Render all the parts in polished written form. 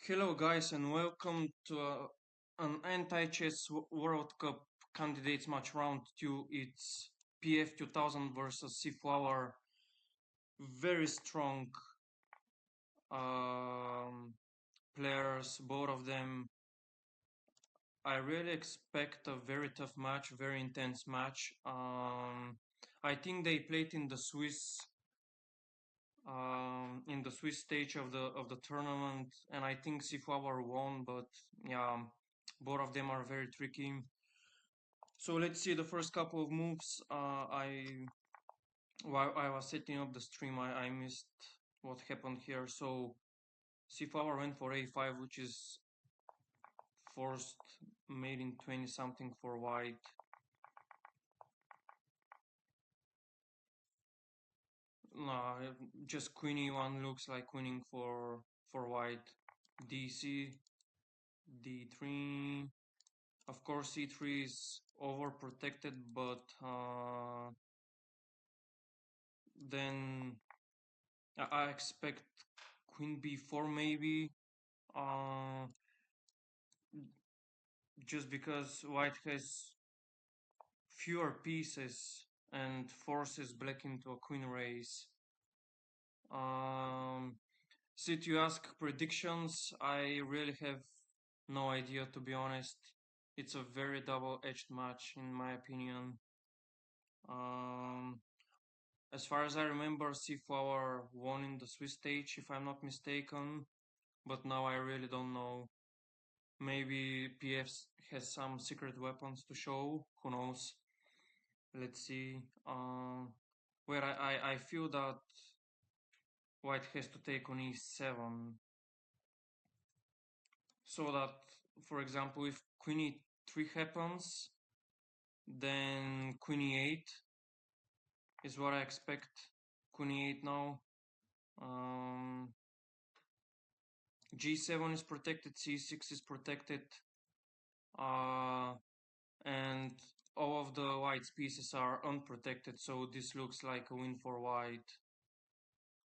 Hello guys and welcome to an Antichess World Cup Candidates Match Round 2. It's pf2000 versus cFlour. Very strong players, both of them. I really expect a very tough match, very intense match. I think they played in the Swiss stage of the tournament, and I think cFlour won, but yeah, both of them are very tricky. So let's see the first couple of moves. While I was setting up the stream, I missed what happened here. So cFlour went for a5, which is forced made in 20 something for white. No, just queen e1 looks like winning for white. dc, d3. Of course, c3 is overprotected, but then I expect queen b4 maybe, just because white has fewer pieces and forces black into a queen race. Sid, you ask predictions. I really have no idea, to be honest. It's a very double-edged match in my opinion. As far as I remember, cFlour won in the Swiss stage, if I'm not mistaken, but now I really don't know. Maybe PF has some secret weapons to show, who knows. Let's see. Where I feel that white has to take on e7, so that, for example, if queen e3 happens, then queen e8 is what I expect. Queen e8 now. G7 is protected, C6 is protected, and all of the white's pieces are unprotected, so this looks like a win for white.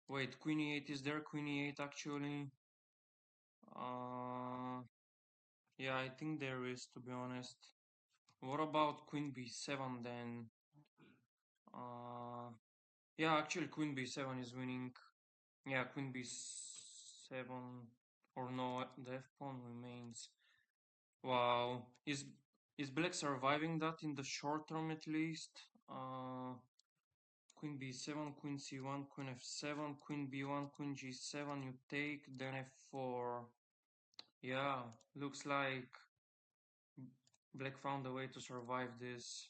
Wait, queen e8, is there queen e8 actually? Yeah, I think there is, to be honest. What about queen b7 then? Yeah, actually queen b7 is winning. Yeah, queen b7, or no, the f pawn remains. Wow, is black surviving that in the short term at least? Queen b7, queen c1, queen f7, queen b1, queen g7, you take, then f4. Yeah, looks like black found a way to survive this.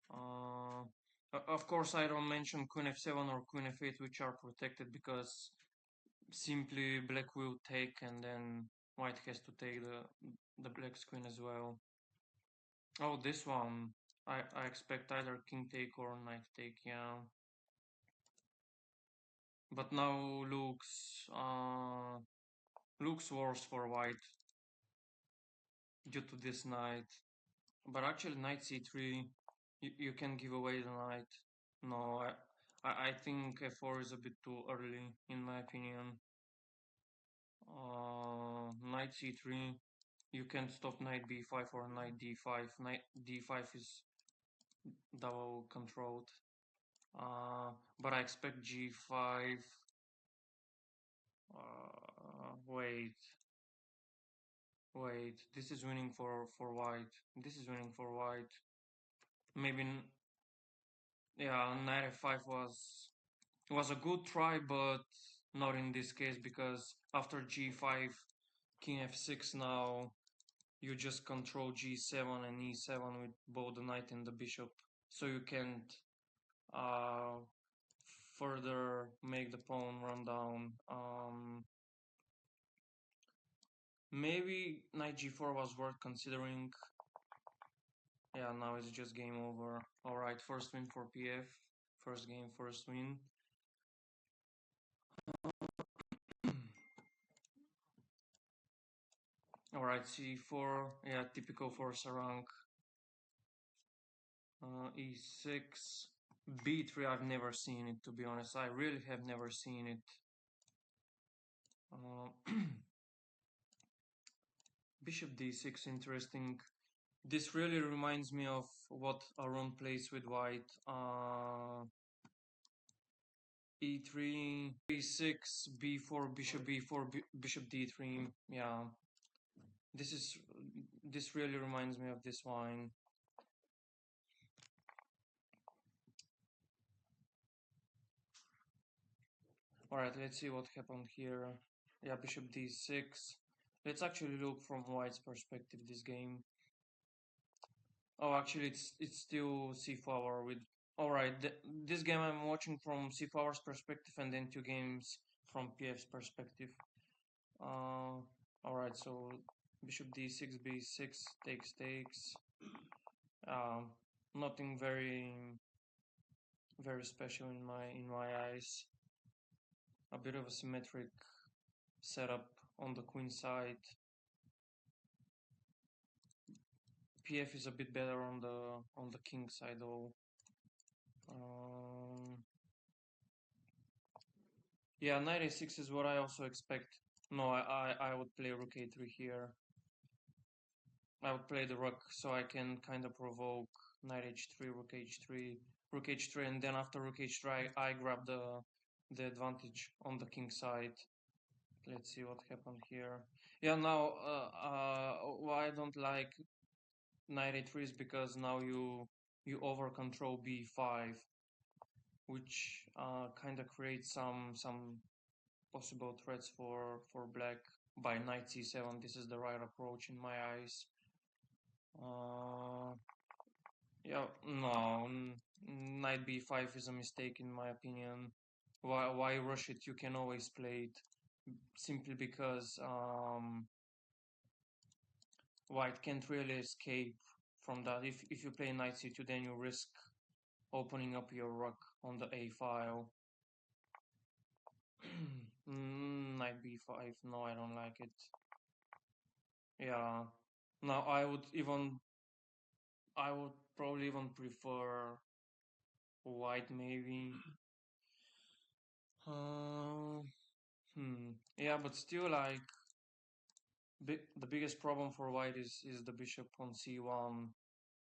Of course, I don't mention queen f7 or queen f8, which are protected, because simply black will take and then white has to take the black's queen as well. Oh, this one. I expect either king take or knight take, yeah. But now looks worse for white due to this knight. But actually knight c3, you can give away the knight. No, I think f4 is a bit too early in my opinion. Knight c3, you can stop knight b5 or knight d5. Knight d5 is double controlled. But I expect g5. Wait, this is winning for white. This is winning for white. Maybe, yeah, knight f5 was a good try, but not in this case, because after g5, king f6 now, you just control g7 and e7 with both the knight and the bishop, so you can't further make the pawn run down. Maybe knight g4 was worth considering. Yeah, now it's just game over. Alright, first win for PF. First game, first win. Alright, c4. Yeah, typical for Sarang. e6. b3, I've never seen it, to be honest. I really have never seen it. Bishop d6, interesting. This really reminds me of what Aaron plays with white. E3, b6, b4, bishop b4, bishop d3. Yeah, this really reminds me of this one. All right, let's see what happened here. Yeah, bishop d6. Let's actually look from white's perspective this game. Oh, actually, it's still cFlour with. All right, this game I'm watching from cFlour's perspective, and then two games from PF's perspective. All right, so bishop d6, b6, takes. Nothing very special in my eyes. A bit of a symmetric setup on the queen side. PF is a bit better on the king side though. Yeah, knight a6 is what I also expect. No, I would play rook a3 here. I would play the rook so I can kind of provoke knight h3, rook h3, and then after rook h3 I grab the advantage on the king side. Let's see what happened here. Yeah, now why I don't like knight a3 is because now you over control b5, which kind of creates some possible threats for black. By knight c7, this is the right approach in my eyes. Yeah, no, knight b5 is a mistake in my opinion. Why rush it? You can always play it, simply because white can't really escape from that. If you play knight c2, then you risk opening up your rook on the a file. Knight b5, no, I don't like it. Yeah, now I would probably even prefer white maybe. Yeah, but still, like, the biggest problem for white is the bishop on c1.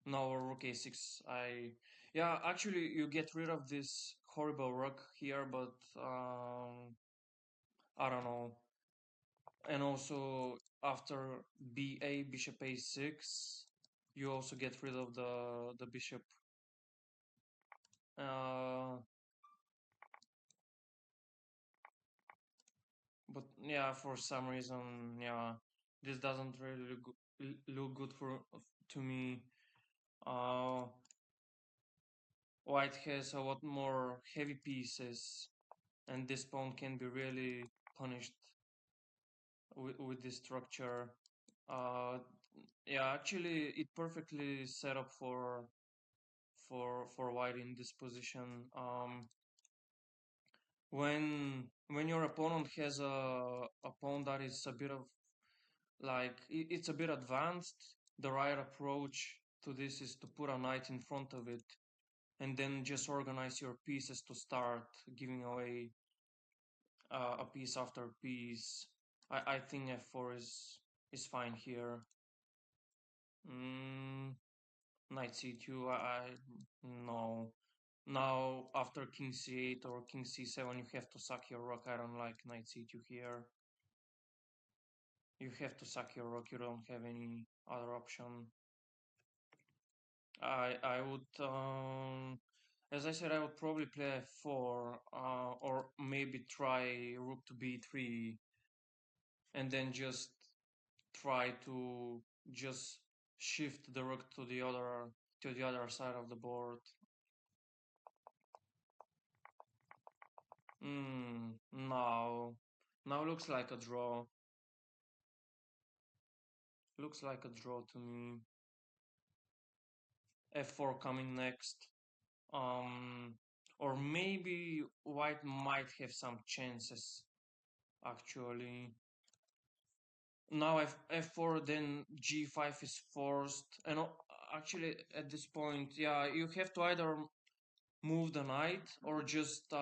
Now rook a6. Yeah, actually you get rid of this horrible rook here, but I don't know. And also after ba, bishop a6, you also get rid of the bishop. But yeah, for some reason, yeah, this doesn't really look good to me. White has a lot more heavy pieces, and this pawn can be really punished with this structure. Yeah, actually, it perfectly set up for white in this position. When your opponent has a pawn that is a bit of, like, it's a bit advanced, the right approach to this is to put a knight in front of it and then just organize your pieces to start giving away a piece after piece. I think f4 is fine here. Knight c2, no. Now after king c8 or king c7, you have to sack your rook. I don't like knight c2 here. You have to sack your rook. You don't have any other option. I would, as I said, I would probably play f4, or maybe try rook to b3, and then just try to just shift the rook to the other side of the board. No. Now looks like a draw. Looks like a draw to me. f4 coming next. Or maybe white might have some chances, actually. Now f4, then g5 is forced. And actually, at this point, yeah, you have to either move the knight or just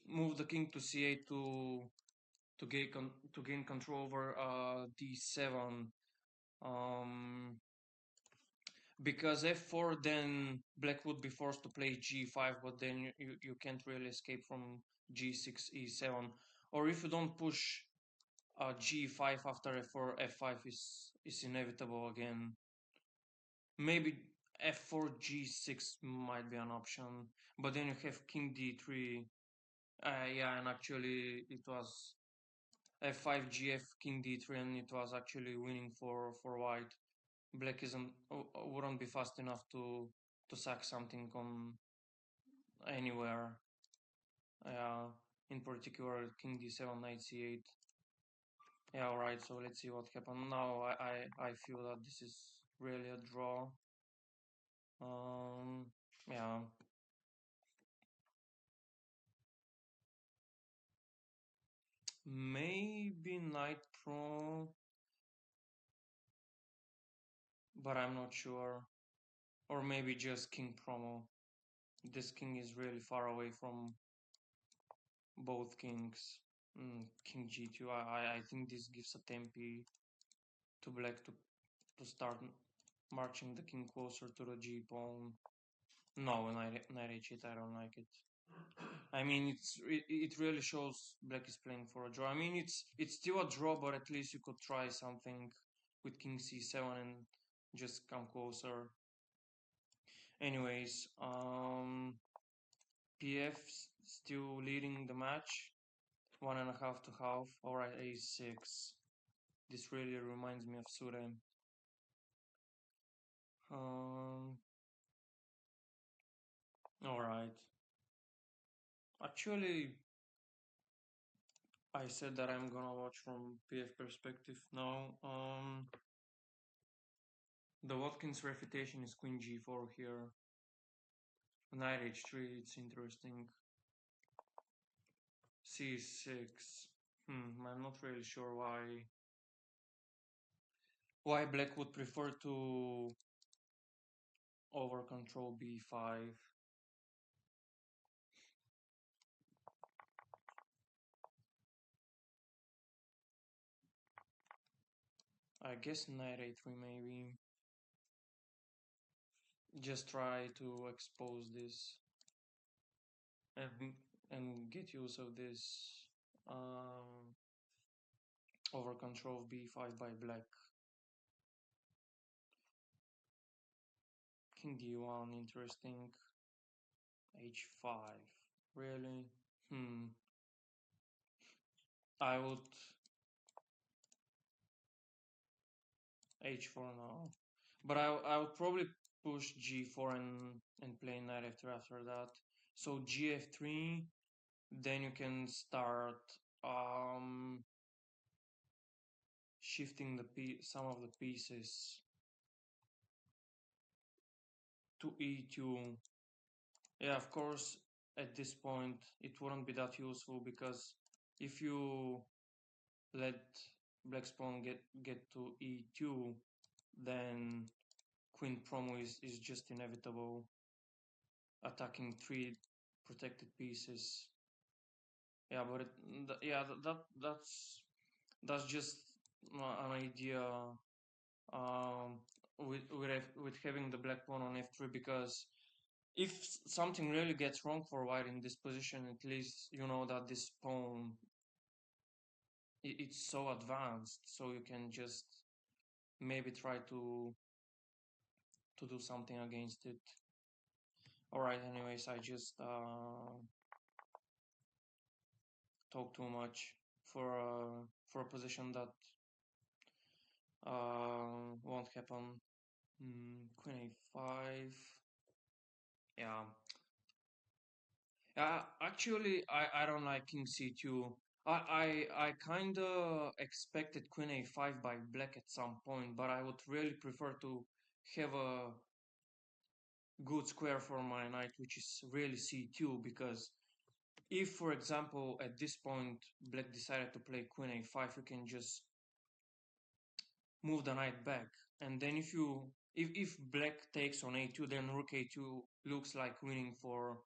move the king to c8 to gain control over d7. Because f4, then black would be forced to play g5, but then you can't really escape from g6, e7. Or if you don't push g5 after f4, f5 is inevitable again. Maybe f4, g6 might be an option, but then you have king d3. Yeah, and actually it was f5, gf, king d3, and it was actually winning for white. Black wouldn't be fast enough to sack something on anywhere. In particular king d7, knight c8. Yeah, alright, so let's see what happened. Now I feel that this is really a draw. Yeah. Maybe knight pro, but I'm not sure. Or maybe just king promo. This king is really far away from both kings. King g2. I think this gives a tempi to black to start marching the king closer to the g pawn. No, knight h8. I don't like it. I mean, it really shows black is playing for a draw. I mean, it's still a draw, but at least you could try something with king c7 and just come closer. Anyways, PF still leading the match, 1.5 to half. Alright, a6. This really reminds me of Sure. Alright. Actually, I said that I'm gonna watch from PF perspective now. The Watkins refutation is queen g4 here. Knight h3, it's interesting. c6. I'm not really sure why black would prefer to over control b5. I guess knight a3 maybe. Just try to expose this and get use of this over control of b5 by black. King d1, interesting. h5, really? I would h4 now, but I would probably push g4 and play knight after that. So gf3, then you can start shifting some of the pieces to e2. Yeah, of course, at this point it wouldn't be that useful, because if you let black's pawn get to e2, then queen promo is just inevitable, attacking 3 protected pieces. Yeah, but that's just an idea with having the black pawn on f3, because if something really gets wrong for white in this position, at least you know that this pawn it's so advanced, so you can just maybe try to do something against it. Alright, anyways, I just talk too much for a position that won't happen. Queen a5. Yeah. Actually, I don't like king c2. I kind of expected queen a5 by black at some point, but I would really prefer to have a good square for my knight, which is really c2, because if, for example, at this point black decided to play queen a5, you can just move the knight back, and then if black takes on a2, then rook a2 looks like winning for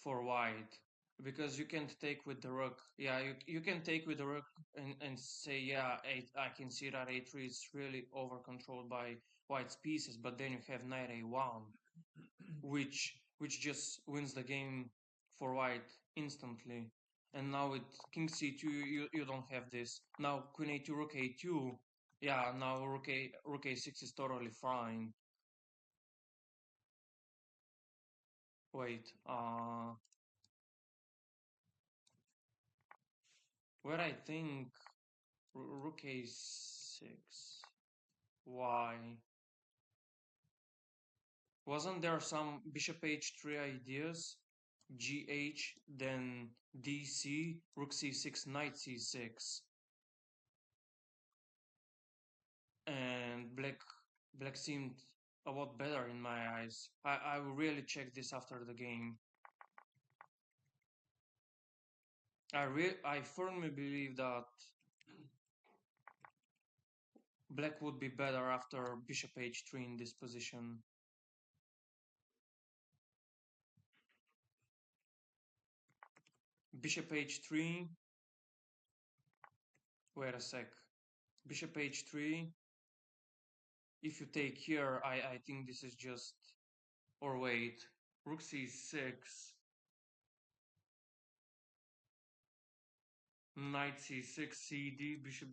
white. because you can't take with the rook. Yeah, you can take with the rook and say, yeah, I can see that a3 is really over controlled by white's pieces, but then you have knight a1, which just wins the game for white instantly. And now with king c2, you don't have this. Now queen a2, rook a2. Yeah, now rook a6 is totally fine. Wait, where I think rook a6. Why? Wasn't there some bishop h3 ideas? Gh, then dc, rook c6, knight c6. And black seemed a lot better in my eyes. I will really check this after the game. I firmly believe that black would be better after bishop h3 in this position. Bishop h3. Wait a sec. Bishop h3. If you take here, I think this is just... Or wait. Rook c6. Knight c6, cd, bishop...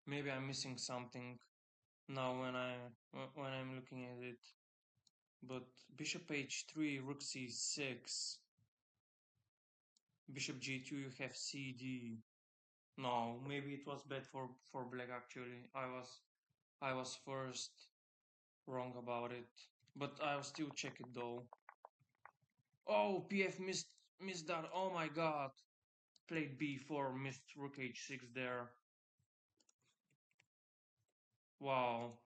Maybe I'm missing something now when I'm looking at it. But bishop h3, rook c6, bishop g2, you have cd. No, maybe it was bad for black actually. I was first wrong about it, but I'll still check it though. Oh, pf missed that. Oh my god. Played b4, missed rook h6 there. Wow.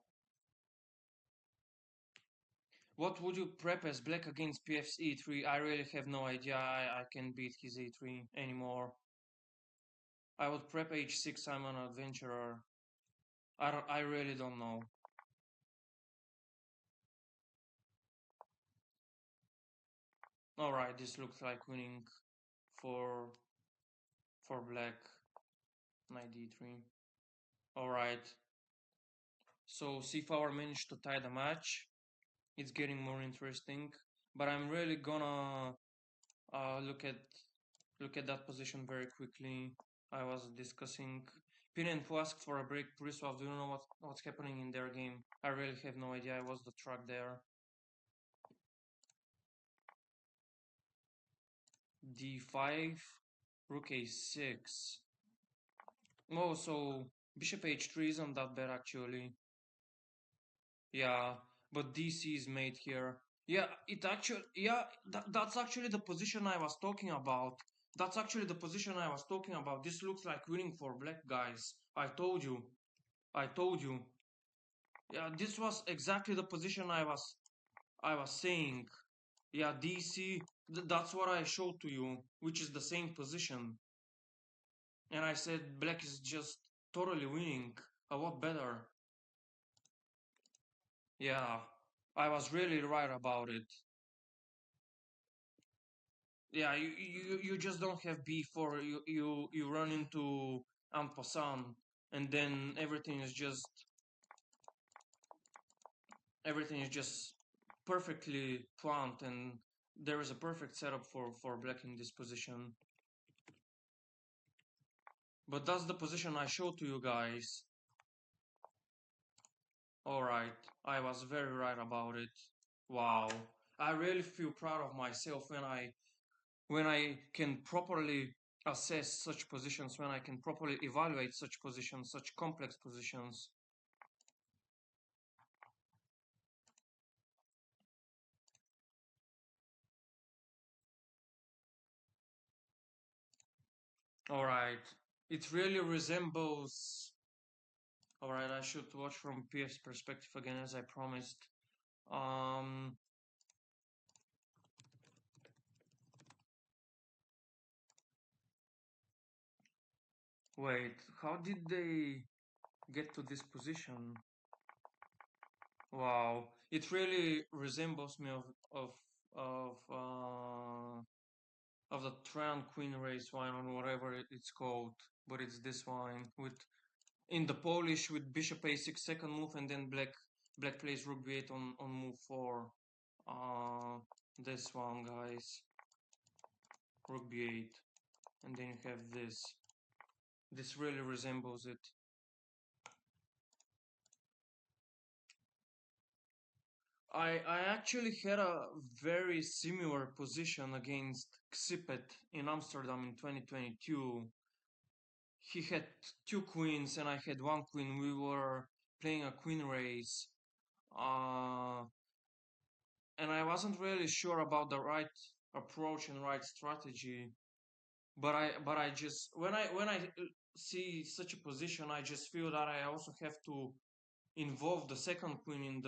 What would you prep as black against pf's e3? I really have no idea. I can't beat his e3 anymore. I would prep h6. I'm an adventurer. I really don't know. Alright, this looks like winning for black. Knight d3. Alright. So cFlour managed to tie the match. It's getting more interesting. But I'm really gonna look at that position very quickly. I was discussing. Pin who asked for a break. Preslav, do you know what's happening in their game? I really have no idea. I was the track there. d5, rook a6. Oh, so bishop h3 isn't that bad actually. Yeah, but dc is made here. Yeah, that's actually the position I was talking about. That's actually the position I was talking about. This looks like winning for black, guys. I told you. I told you. Yeah, this was exactly the position I was saying. Yeah, DC, that's what I showed to you, which is the same position. And I said black is just totally winning, a lot better. Yeah, I was really right about it. Yeah, you just don't have b4. You run into en passant, and then everything is just perfectly planned, and there is a perfect setup for black in this position. But that's the position I showed to you guys. Alright, I was very right about it. Wow. I really feel proud of myself when I can properly assess such positions, when I can properly evaluate such positions, such complex positions. Alright, it really resembles... Alright, I should watch from PF's perspective again as I promised. Wait, how did they get to this position? Wow, it really resembles me of of the Tran Queen race one or whatever it's called, but it's this one with in the Polish with Bishop A6 second move, and then black plays Rook B8 on move 4. This one, guys, Rook B8, and then you have this. This really resembles it. I actually had a very similar position against Xipet in Amsterdam in 2022. He had 2 queens and I had 1 queen. We were playing a queen race. And I wasn't really sure about the right approach and right strategy. But I just when I see such a position, I just feel that I also have to involve the second queen in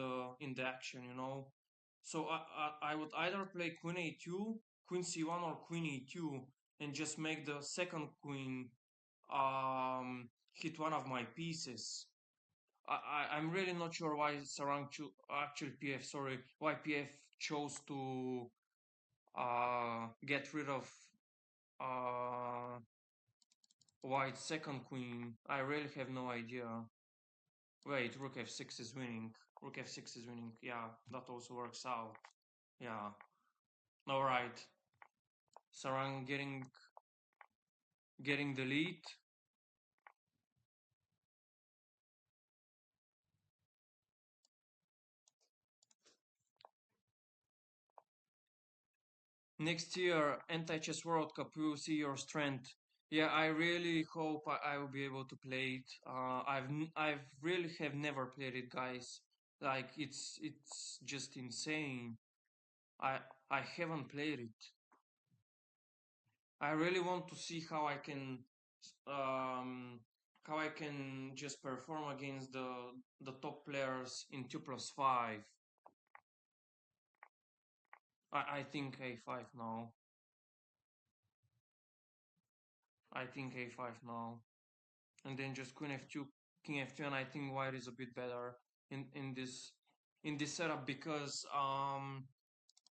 the action, you know. So I would either play queen a2, queen c1, or queen e2, and just make the second queen hit one of my pieces. I'm really not sure why Sarang actually PF, sorry, why PF chose to get rid of white's second queen. I really have no idea. Wait, rook f6 is winning. Rook f6 is winning. Yeah, that also works out. Yeah. Alright. Sarang getting the lead. Next year, Antichess World Cup, we will see your strength. Yeah, I really hope I will be able to play it. I've really have never played it, guys. Like it's just insane. I I haven't played it. I really want to see how I can just perform against the top players in 2+5. I think a5 now. I think a5 now. And then just queen f2, king f2, and I think white is a bit better in this setup because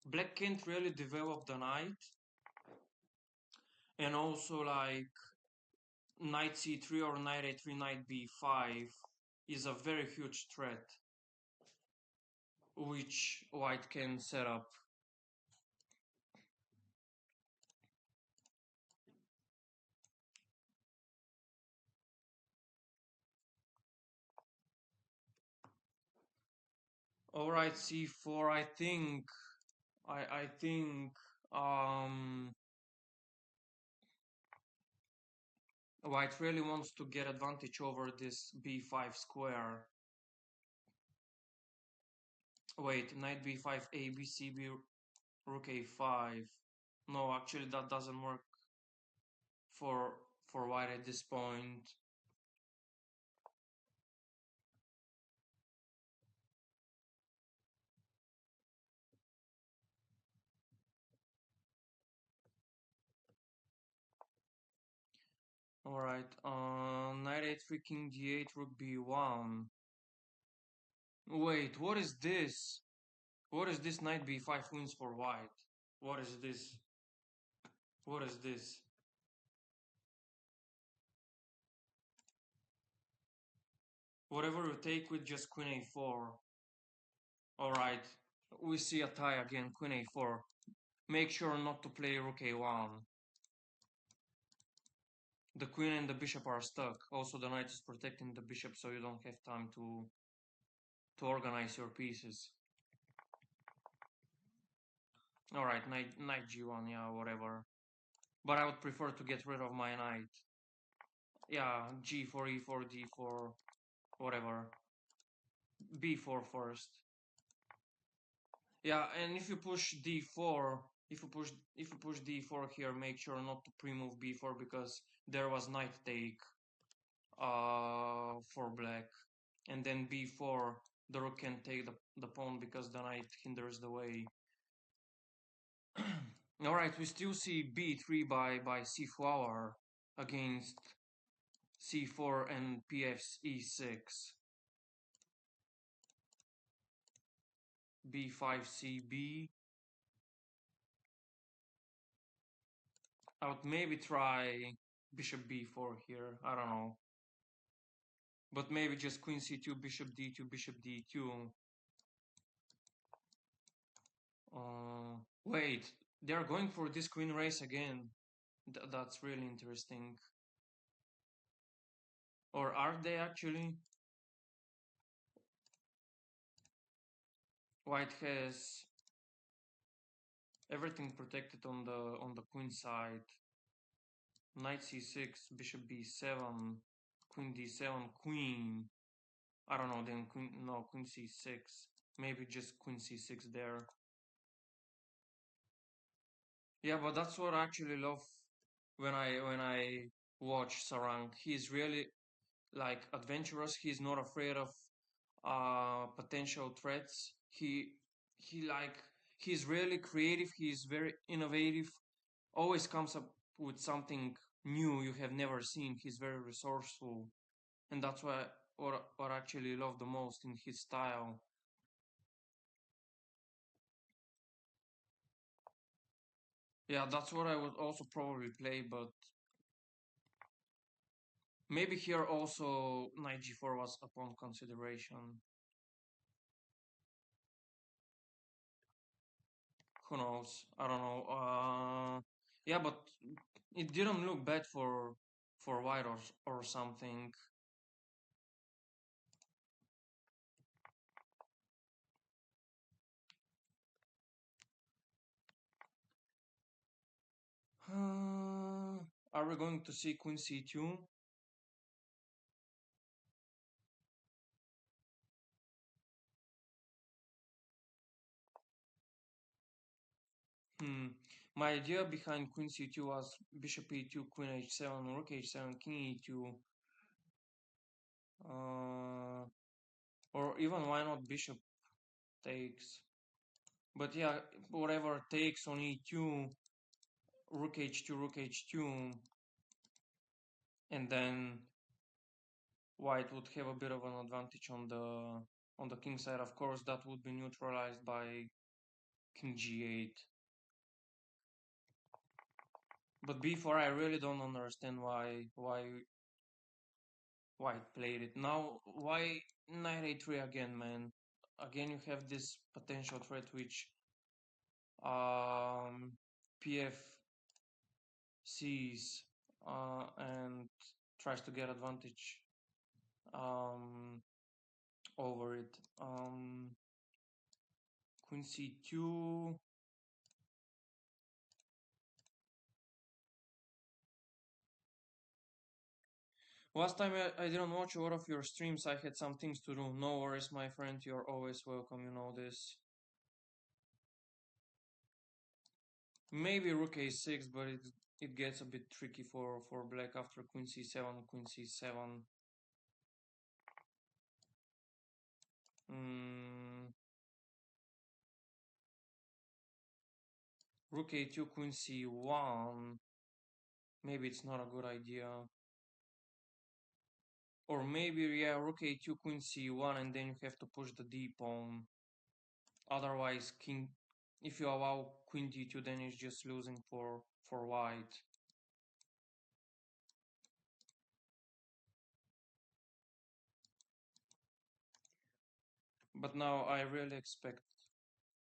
black can't really develop the knight, and also like knight c3 or knight a3, knight b5 is a very huge threat which white can set up. Alright, c4. I think white really wants to get advantage over this b5 square. Wait, knight b5, a, b, c, b, rook a5. No, actually that doesn't work for white at this point. Alright, knight a3, king d8, rook b1. Wait, what is this? What is this? Knight b5 wins for white. What is this? What is this? Whatever you take with just queen a4. Alright, we see a tie again, queen a4. Make sure not to play rook a1. The queen and the bishop are stuck. Also the knight is protecting the bishop, so you don't have time to organize your pieces. Alright, knight g1, yeah, whatever. But I would prefer to get rid of my knight. Yeah, g4, e4, d4, whatever. b4 first. Yeah, and if you push d4, if you push d4 here, make sure not to pre-move b4 because there was knight take for black, and then b4 the rook can take the pawn because the knight hinders the way. Alright, we still see b3 by cFlour against c4 and pf's e6. b5 cb. I would maybe try bishop b4 here. I don't know. But maybe just queen c2, bishop d2, bishop d2. Wait, they are going for this queen race again. That's really interesting. Or are they actually? White has everything protected on the queen side. Knight c6, bishop b7, queen d7, queen. I don't know, then queen, no, queen c6. Maybe just queen c6 there. Yeah, but that's what I actually love when I watch Sarang. He's really like adventurous. He's not afraid of potential threats. He like he's really creative. He's very innovative. Always comes up with something new you have never seen. He's very resourceful, and that's what I actually love the most in his style. Yeah, that's what I would also probably play, but maybe here also knight g4 was upon consideration. Who knows? I don't know. Yeah, but it didn't look bad for white or something. Are we going to see queen c2? Hmm. My idea behind queen c2 was bishop e2, queen h7, rook h7, king e2. Or even why not bishop takes? But yeah, whatever takes on e2, rook h2, rook h2, and then white would have a bit of an advantage on the king side. Of course, that would be neutralized by king g8. But b4, I really don't understand why white played it. Now, why knight a3 again, man? Again, you have this potential threat which pf sees and tries to get advantage over it. Queen c2. Last time I didn't watch a lot of your streams. I had some things to do. No worries, my friend. You're always welcome. You know this. Maybe rook a6, but it gets a bit tricky for black after queen c7, queen c7. Rook a2, queen c1. Maybe it's not a good idea. Or maybe, yeah, rook a2, queen c1, and then you have to push the d pawn. Otherwise, king. If you allow queen d2, then it's just losing for white. But now I really expect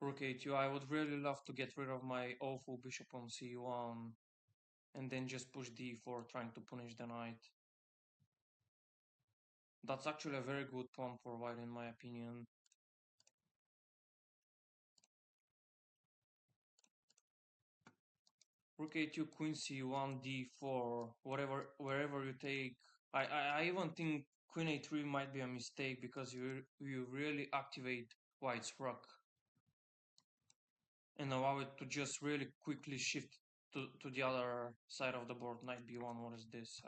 rook a2. I would really love to get rid of my awful bishop on c1 and then just push d4, trying to punish the knight. That's actually a very good pawn for white in my opinion. Rook a2, queen c1, d4, wherever you take. I even think queen a3 might be a mistake because you really activate white's rook and allow it to just really quickly shift to the other side of the board. Knight b1, what is this?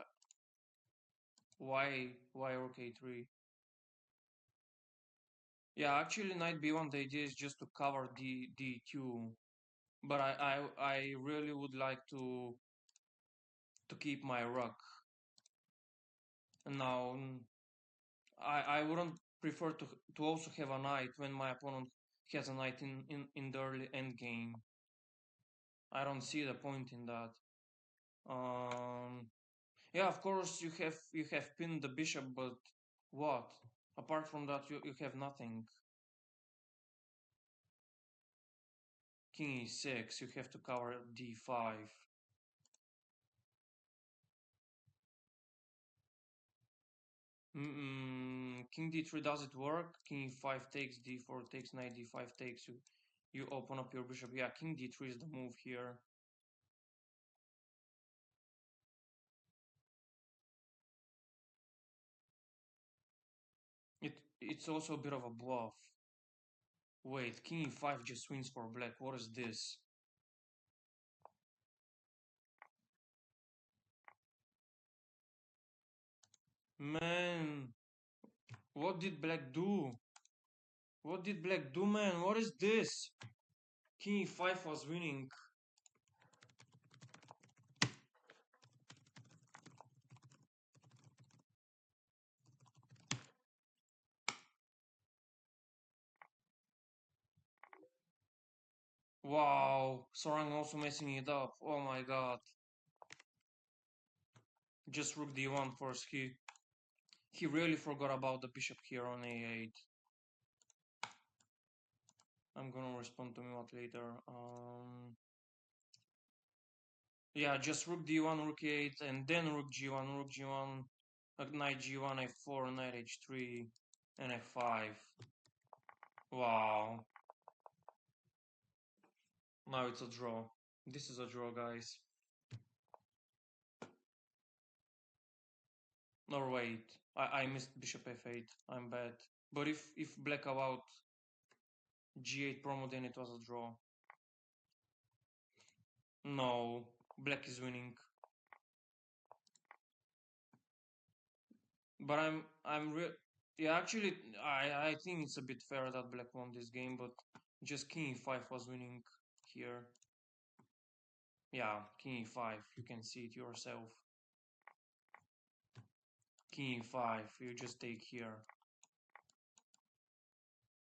Why rook a3? Yeah, actually knight b1, the idea is just to cover d2, but I really would like to keep my rook. And now I wouldn't prefer to also have a knight when my opponent has a knight in the early endgame. I don't see the point in that. Yeah, of course you have pinned the bishop, but what? Apart from that, you have nothing. King e6, you have to cover d5. King d3, does it work? King e5 takes, d4 takes, knight d5 takes. You open up your bishop. Yeah, king d3 is the move here. It's also a bit of a bluff. Wait, king e5 just wins for black. What is this? Man, what did black do? What did black do, man? What is this? King e5 was winning. Wow, Sarang also messing it up. Oh my god. Just rook d1 first. He really forgot about the bishop here on a8. I'm gonna respond to what later. Yeah, just rook d1, rook e8, and then rook g1, knight g1, f4, knight h3, and f5. Wow. Now it's a draw. This is a draw, guys. Or wait, I missed bishop f8. I'm bad. But if black allowed g8 promo, then it was a draw. No, black is winning. But yeah, actually I think it's a bit fair that black won this game, but just king e5 was winning here. Yeah, king e5, you can see it yourself. King e5, you just take here.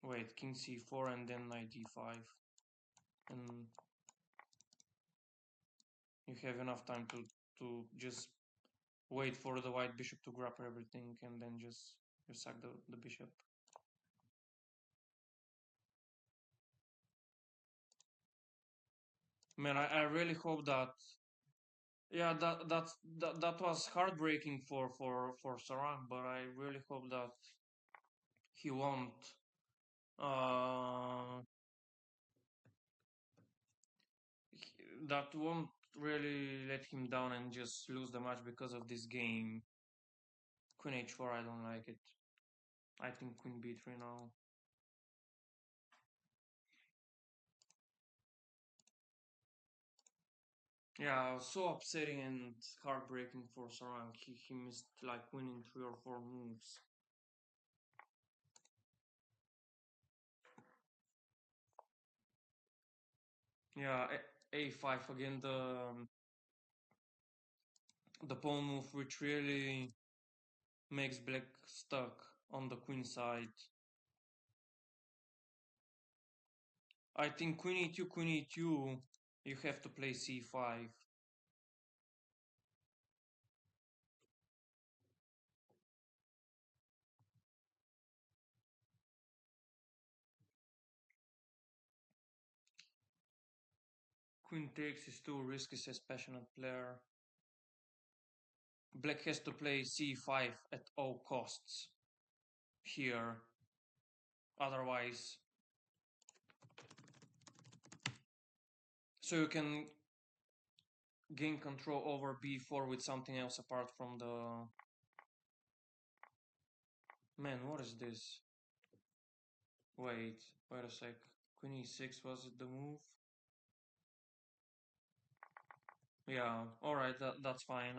Wait, king c4 and then knight d5. And you have enough time to just wait for the white bishop to grab everything and then just you sack the bishop. Man, I really hope that yeah that was heartbreaking for Sarang, but I really hope that he won't that won't really let him down and just lose the match because of this game. Queen h4, I don't like it. I think queen b3 now. Yeah, so upsetting and heartbreaking for Sarang. He missed like winning 3 or 4 moves. Yeah, a5 again, the pawn move, which really makes black stuck on the queen side. I think queen e2, you have to play c5. Queen takes is too risky, says passionate player. Black has to play c5 at all costs here. Otherwise, so you can gain control over b4 with something else apart from the... Man, what is this? Wait a sec. Queen e6, was it the move? Yeah, alright, that's fine.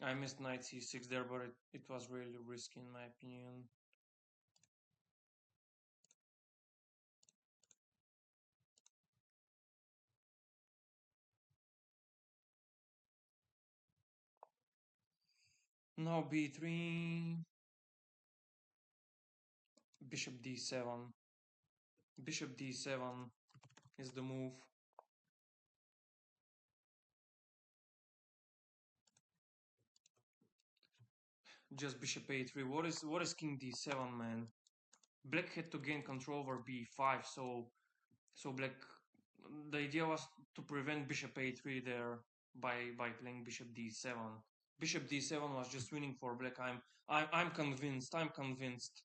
I missed knight c6 there, but it was really risky in my opinion. Now b3, bishop d7, bishop d7. is the move. Just bishop a3. What is king d7, man? Black had to gain control over b5, so black. The idea was to prevent bishop a3 there by playing bishop d7. Bishop d7 was just winning for black. I'm convinced. I'm convinced.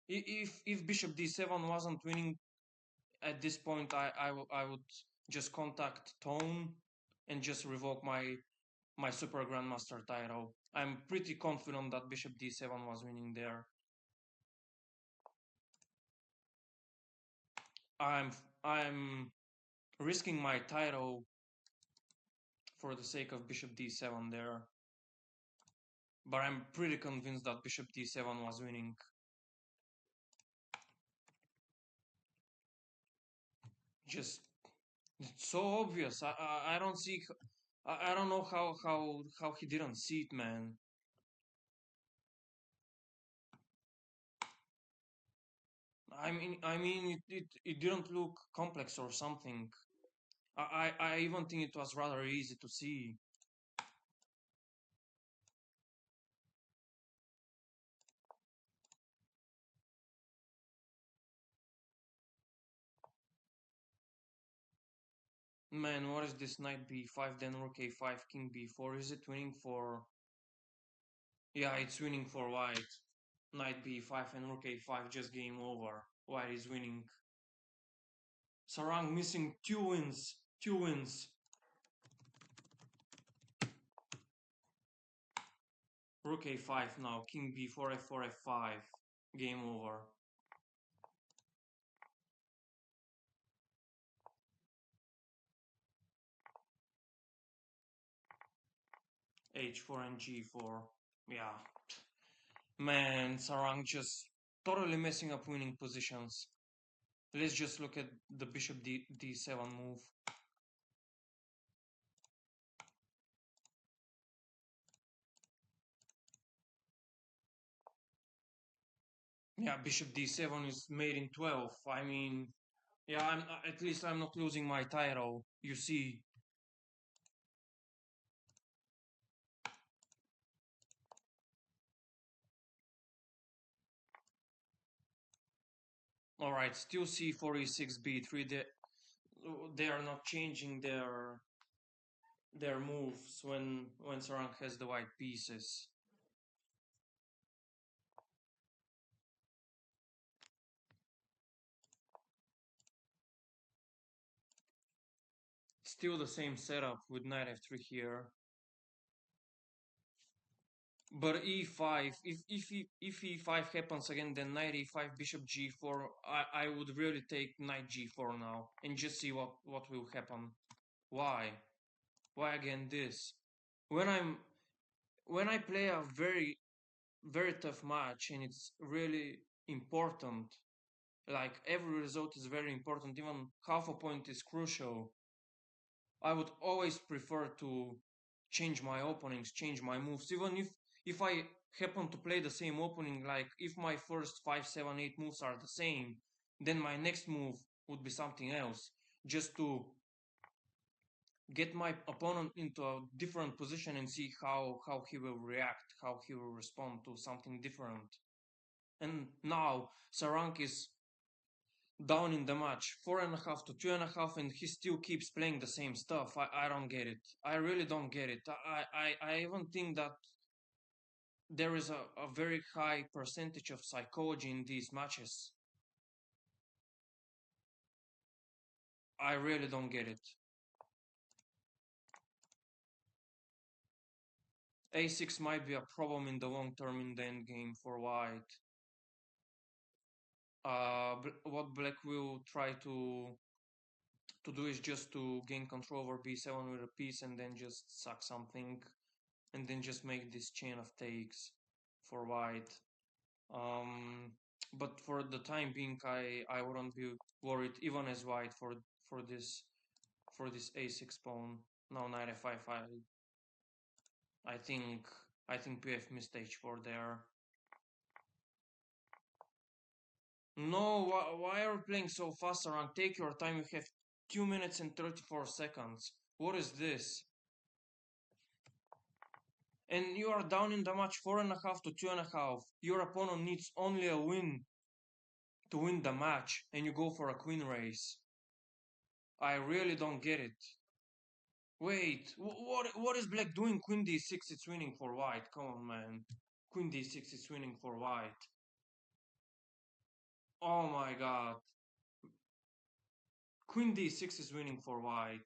If bishop d7 wasn't winning at this point, I would just contact Tone and just revoke my Super Grandmaster title. I'm pretty confident that bishop d7 was winning there. I'm risking my title for the sake of bishop d7 there. But I'm pretty convinced that bishop d7 was winning. Just, it's so obvious. I don't see. I don't know how he didn't see it, man. I mean, it didn't look complex or something. I even think it was rather easy to see. Man, what is this? Knight b5, then rook a5, king b4. Is it winning for... Yeah, it's winning for white. Knight b5 and rook a5, just game over. White is winning. Sarang missing 2 wins. 2 wins. Rook a5 now. King b4, f4, f5. Game over. h4 and g4. Yeah. Man, Sarang just totally messing up winning positions. Let's just look at the bishop d7 move. Yeah, bishop d7 is made in 12. I mean, yeah, at least I'm not losing my title, you see. Alright, still c4, e6, b3. They are not changing their moves when Sarang has the white pieces. Still the same setup with knight f3 here. But e5, if e5 happens again, then knight e5, bishop g4, I would really take knight g4 now and just see what will happen. Why? Why again this? When I play a very tough match and it's really important, like every result is very important, even half a point is crucial, I would always prefer to change my openings, change my moves, even if I happen to play the same opening, like if my first 5, 7, 8 moves are the same, then my next move would be something else, just to get my opponent into a different position and see how he will react, how he will respond to something different. And now Sarang is down in the match, 4.5 to 2.5, and he still keeps playing the same stuff. I don't get it. I really don't get it. I even think that there is a very high percentage of psychology in these matches. I really don't get it. A6 might be a problem in the long term in the endgame for white. What black will try to do is just to gain control over b7 with a piece and then just suck something and then just make this chain of takes for white. But for the time being, I wouldn't be worried even as white for this a6 pawn. Now knight f5. I think pf missed h4 there. No, why are you playing so fast, Sarang? Take your time, you have 2 minutes and 34 seconds. What is this? And you are down in the match 4.5 to 2.5. Your opponent needs only a win to win the match, and you go for a queen race. I really don't get it. Wait, what is black doing? Queen d6, it's winning for white. Come on, man. Queen d6 is winning for white. Oh my god. Queen d6 is winning for white.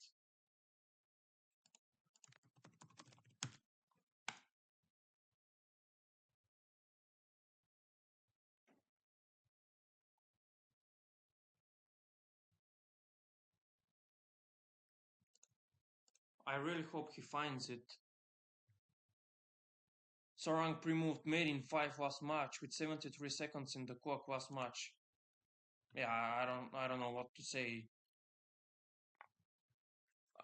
I really hope he finds it. Sarang pre-moved made in 5 last match with 73 seconds in the clock last match. Yeah, I don't know what to say.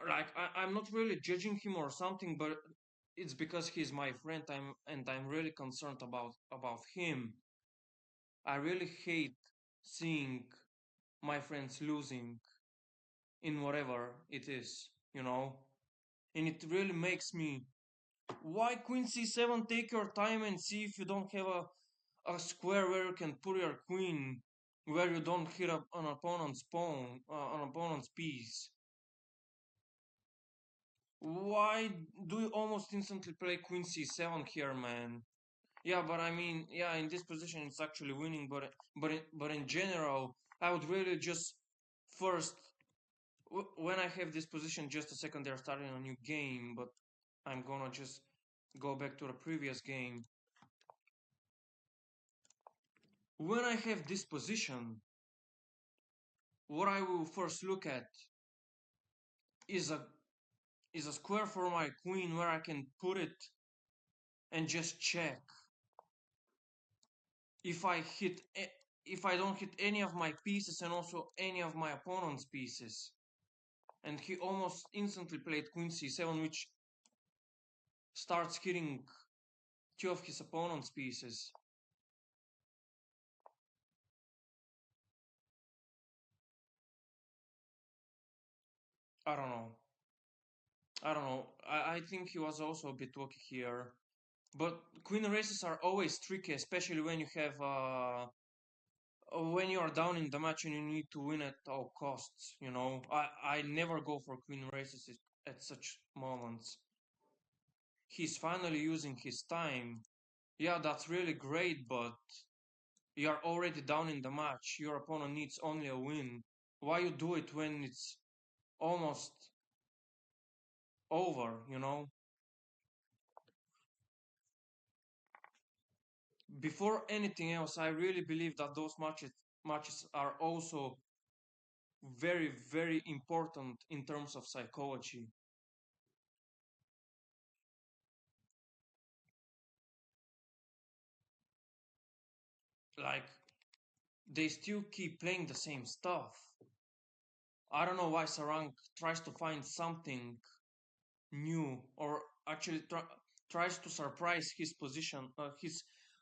Like I'm not really judging him or something, but it's because he's my friend. I'm really concerned about him. I really hate seeing my friends losing in whatever it is, you know? And it really makes me, why Queen c7? Take your time and see if you don't have a square where you can put your queen, where you don't hit up an opponent's pawn, an opponent's piece. Why do you almost instantly play Queen c7 here, man? Yeah, but I mean, yeah, in this position it's actually winning, but in general, I would really just first when I have this position, just a second, they're starting a new game, but I'm gonna just go back to the previous game. When I have this position, what I will first look at is a square for my queen where I can put it and just check. If I hit, if I don't hit any of my pieces and also any of my opponent's pieces. And he almost instantly played Queen c7, which starts hitting 2 of his opponent's pieces. I don't know. I think he was also a bit lucky here. But queen races are always tricky, especially when you have when you are down in the match and you need to win at all costs. You know, I never go for queen races at such moments. He's finally using his time. Yeah, that's really great, but you are already down in the match. Your opponent needs only a win. Why you do it when it's almost over, you know? Before anything else, I really believe that those matches are also very, very important in terms of psychology. Like, they still keep playing the same stuff. I don't know why Sarang tries to find something new or actually tries to surprise his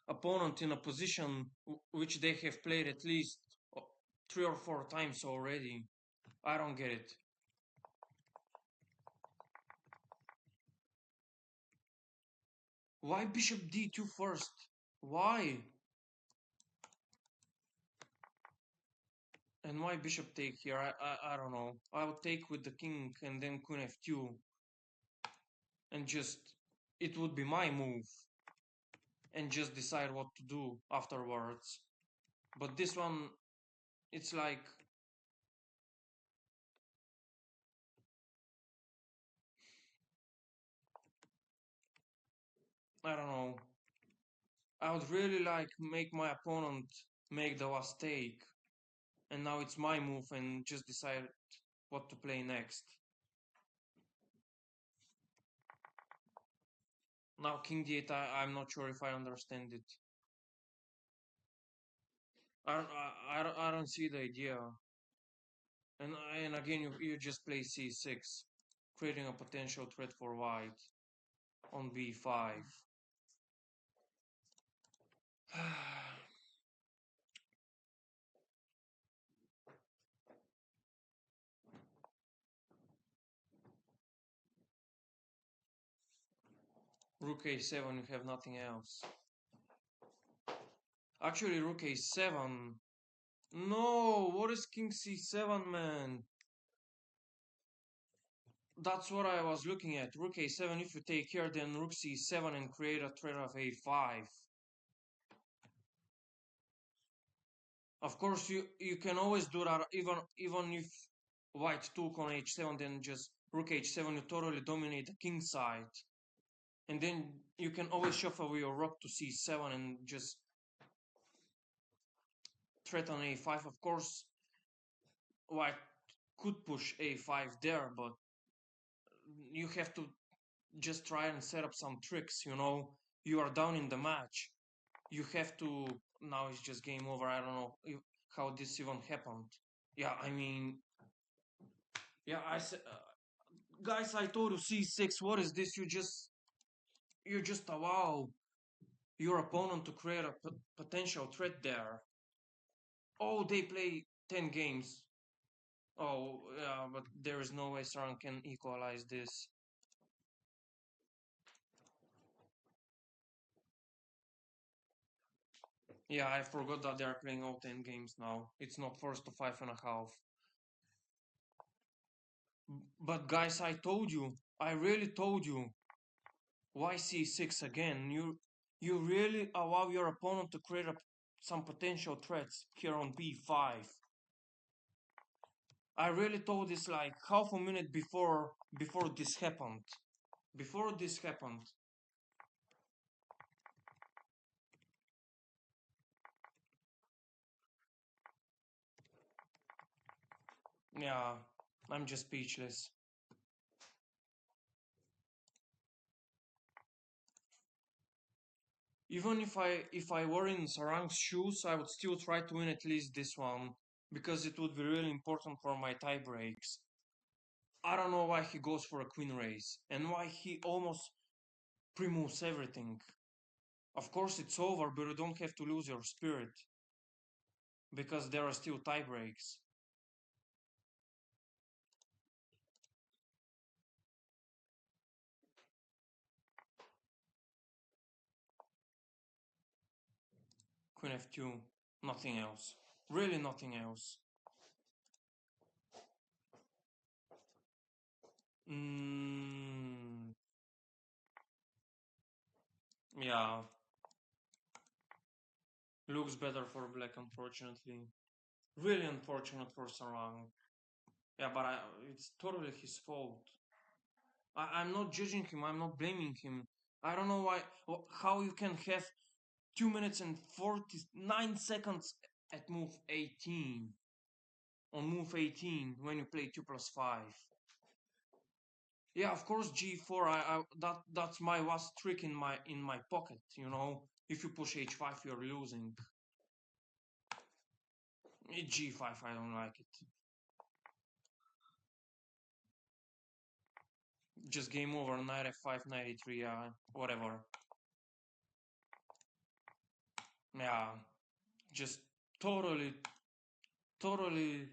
opponent in a position which they have played at least 3 or 4 times already. I don't get it. Why bishop d2 first? Why? And why bishop take here? I don't know. I would take with the king and then queen f2 and just it would be my move and just decide what to do afterwards. But this one, it's like I don't know. I would really like make my opponent make the last take, and now it's my move and just decide what to play next. Now king d8, I'm not sure if I understand it. I don't see the idea. And again, you just play c6, creating a potential threat for white on b5. Rook a7, you have nothing else. Actually, rook a7. No, what is king c7, man? That's what I was looking at. Rook a7, if you take here, then rook c7 and create a threat of a5. Of course, you can always do that, even if white took on h7, then just rook h7, you totally dominate the king side. And then you can always shuffle your rook to c7 and just threat on a5. Of course, white could push a5 there, but you have to just try and set up some tricks, you know. You are down in the match. You have to... Now it's just game over. I don't know how this even happened. Yeah, I mean... Yeah, I said... guys, I told you c6. What is this? You just allow your opponent to create a potential threat there. Oh, they play 10 games. Oh, yeah, but there is no way Sarang can equalize this. Yeah, I forgot that they are playing all 10 games now. It's not forced to 5.5. But guys, I told you. I really told you. Why c6 again? You really allow your opponent to create some potential threats here on b5. I really told this like half a minute before this happened. Before this happened. Yeah, I'm just speechless. Even if I were in Sarang's shoes, I would still try to win at least this one, because it would be really important for my tie breaks. I don't know why he goes for a queen race, and why he almost pre-moves everything. Of course it's over, but you don't have to lose your spirit, because there are still tie breaks. Queen f2, nothing else. Really nothing else. Yeah. Looks better for black, unfortunately. Really unfortunate for Sarang. Yeah, but it's totally his fault. I'm not judging him, I'm not blaming him. I don't know how you can have 2 minutes and 49 seconds at move 18. On move 18 when you play 2 plus 5. Yeah, of course g4. That's my last trick in my pocket. You know, if you push h5, you're losing. G5, I don't like it. Just game over. Knight f5, knight e3. Whatever. Yeah, just totally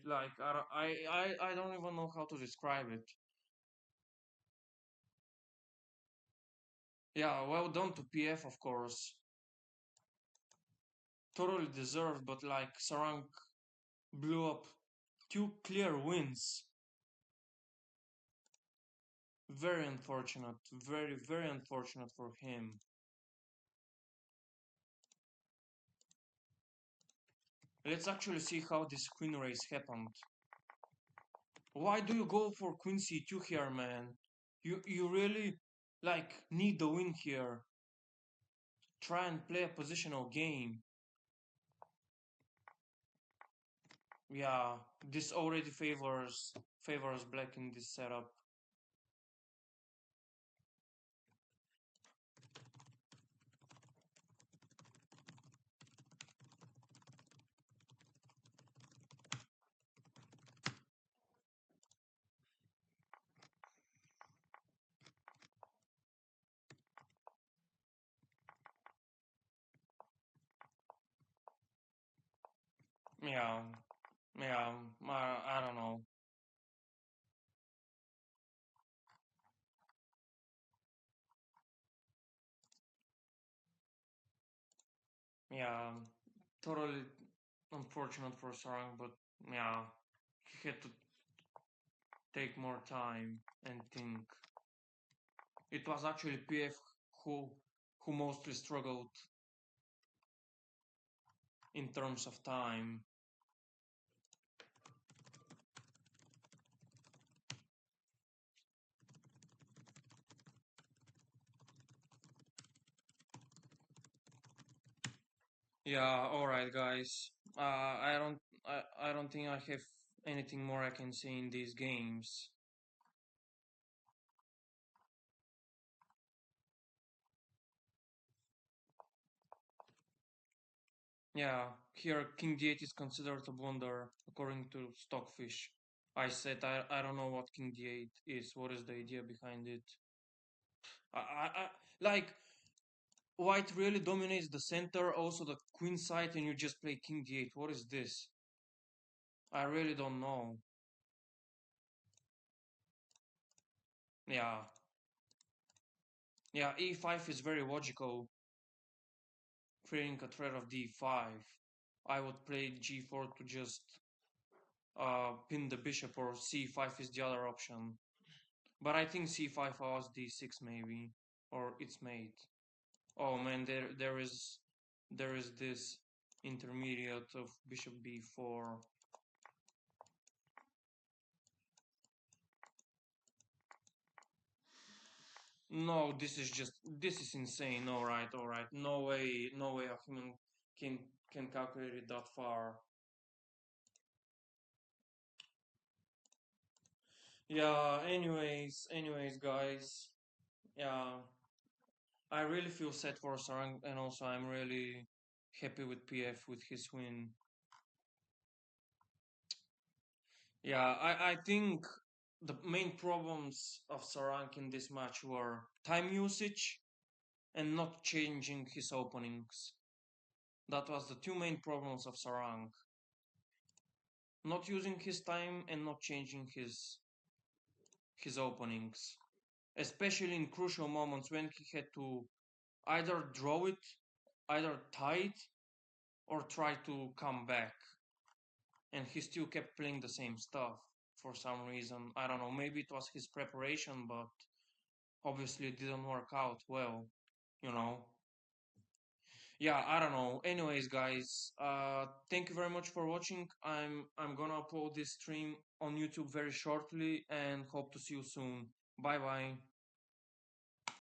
like I don't even know how to describe it. Yeah, well done to PF, of course. Totally deserved, but like Sarang blew up 2 clear wins. Very unfortunate. Very unfortunate for him. Let's actually see how this queen race happened. Why do you go for queen c2 here, man? You really like need the win here. Try and play a positional game. Yeah, this already favors black in this setup. Yeah, yeah, I don't know. Yeah, totally unfortunate for Sarang, but yeah, he had to take more time and think. It was actually PF who who mostly struggled in terms of time. Yeah, all right, guys. I don't think I have anything more I can say in these games. Yeah, here King D8 is considered a blunder according to Stockfish. I said I don't know what King D8 is. What is the idea behind it? I like White really dominates the center, also the queen side, and you just play King D8. What is this? I really don't know. Yeah. Yeah, E5 is very logical, creating a threat of D5. I would play G4 to just pin the bishop, or C5 is the other option. But I think C5 was D6 maybe, or it's mate. Oh man, there is this intermediate of bishop B4. No, this is insane. All right, all right. No way a human can can calculate it that far. Yeah. Anyways, guys. Yeah, I really feel sad for Sarang, and also I'm really happy with PF with his win. Yeah, I think the main problems of Sarang in this match were time usage and not changing his openings. That was the two main problems of Sarang. Not using his time and not changing his openings. Especially in crucial moments when he had to either draw it, either tie it, or try to come back. And he still kept playing the same stuff for some reason. I don't know, maybe it was his preparation, but obviously it didn't work out well, you know. Yeah, I don't know. Anyways, guys, thank you very much for watching. I'm gonna upload this stream on YouTube very shortly and hope to see you soon. Bye bye.